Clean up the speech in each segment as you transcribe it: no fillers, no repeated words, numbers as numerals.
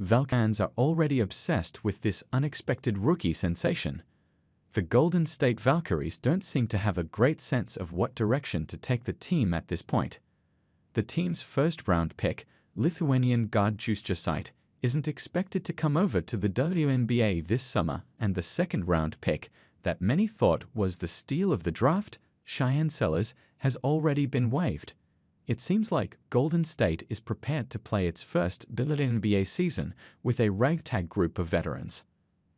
Valkyries are already obsessed with this unexpected rookie sensation. The Golden State Valkyries don't seem to have a great sense of what direction to take the team at this point. The team's first-round pick, Lithuanian guard Justė Jocytė, isn't expected to come over to the WNBA this summer, and the second-round pick, that many thought was the steal of the draft, Shyanne Sellers, has already been waived. It seems like Golden State is prepared to play its first WNBA season with a ragtag group of veterans.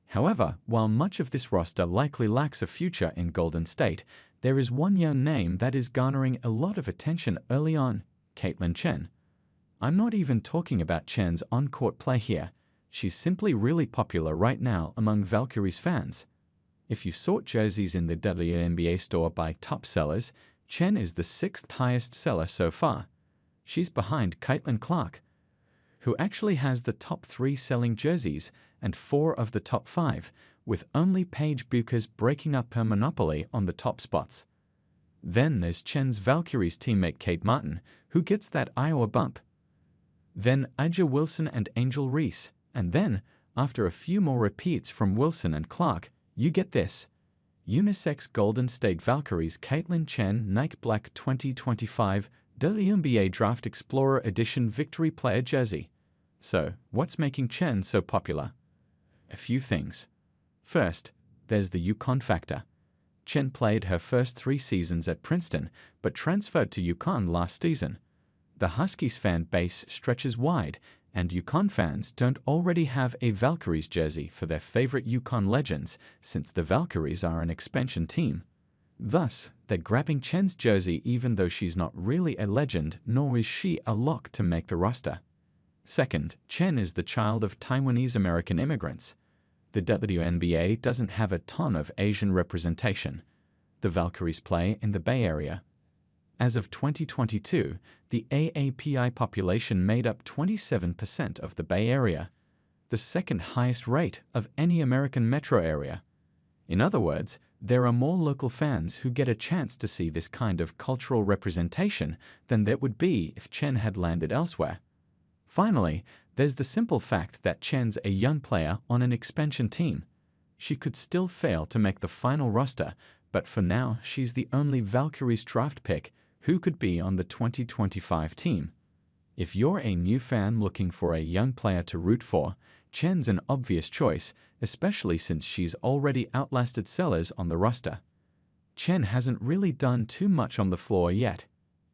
However, while much of this roster likely lacks a future in Golden State, there is one young name that is garnering a lot of attention early on: Shyanne. I'm not even talking about Shyanne's on-court play here. She's simply really popular right now among Valkyries fans. If you sought jerseys in the WNBA store by top sellers, Shyanne is the 6th highest seller so far. She's behind Caitlin Clark, who actually has the top 3 selling jerseys and 4 of the top 5, with only Paige Buecher's breaking up her monopoly on the top spots. Then there's Shyanne's Valkyries teammate Kate Martin, who gets that Iowa bump. Then A'ja Wilson and Angel Reese, and then, after a few more repeats from Wilson and Clark, you get this: unisex Golden State Valkyries Caitlin Shyanne Nike Black 2025 WNBA Draft Explorer Edition Victory Player Jersey. So, what's making Shyanne so popular? A few things. First, there's the UConn factor. Shyanne played her first 3 seasons at Princeton, but transferred to UConn last season. The Huskies fan base stretches wide, and UConn fans don't already have a Valkyries jersey for their favorite UConn legends, since the Valkyries are an expansion team. Thus, they're grabbing Shyanne's jersey even though she's not really a legend, nor is she a lock to make the roster. Second, Shyanne is the child of Taiwanese-American immigrants. The WNBA doesn't have a ton of Asian representation. The Valkyries play in the Bay Area. As of 2022, the AAPI population made up 27% of the Bay Area, the second highest rate of any American metro area. In other words, there are more local fans who get a chance to see this kind of cultural representation than there would be if Shyanne had landed elsewhere. Finally, there's the simple fact that Shyanne's a young player on an expansion team. She could still fail to make the final roster, but for now she's the only Valkyries draft pick who could be on the 2025 team. If you're a new fan looking for a young player to root for, Shyanne's an obvious choice, especially since she's already outlasted Sellers on the roster. Shyanne hasn't really done too much on the floor yet.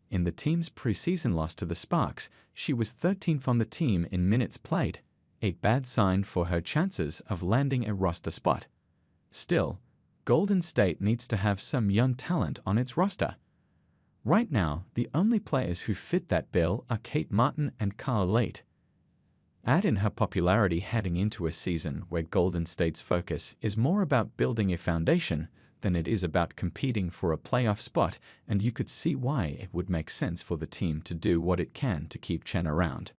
In the team's preseason loss to the Sparks, she was 13th on the team in minutes played, a bad sign for her chances of landing a roster spot. Still, Golden State needs to have some young talent on its roster. Right now, the only players who fit that bill are Kate Martin and Carla Late. Add in her popularity heading into a season where Golden State's focus is more about building a foundation than it is about competing for a playoff spot, and you could see why it would make sense for the team to do what it can to keep Shyanne around.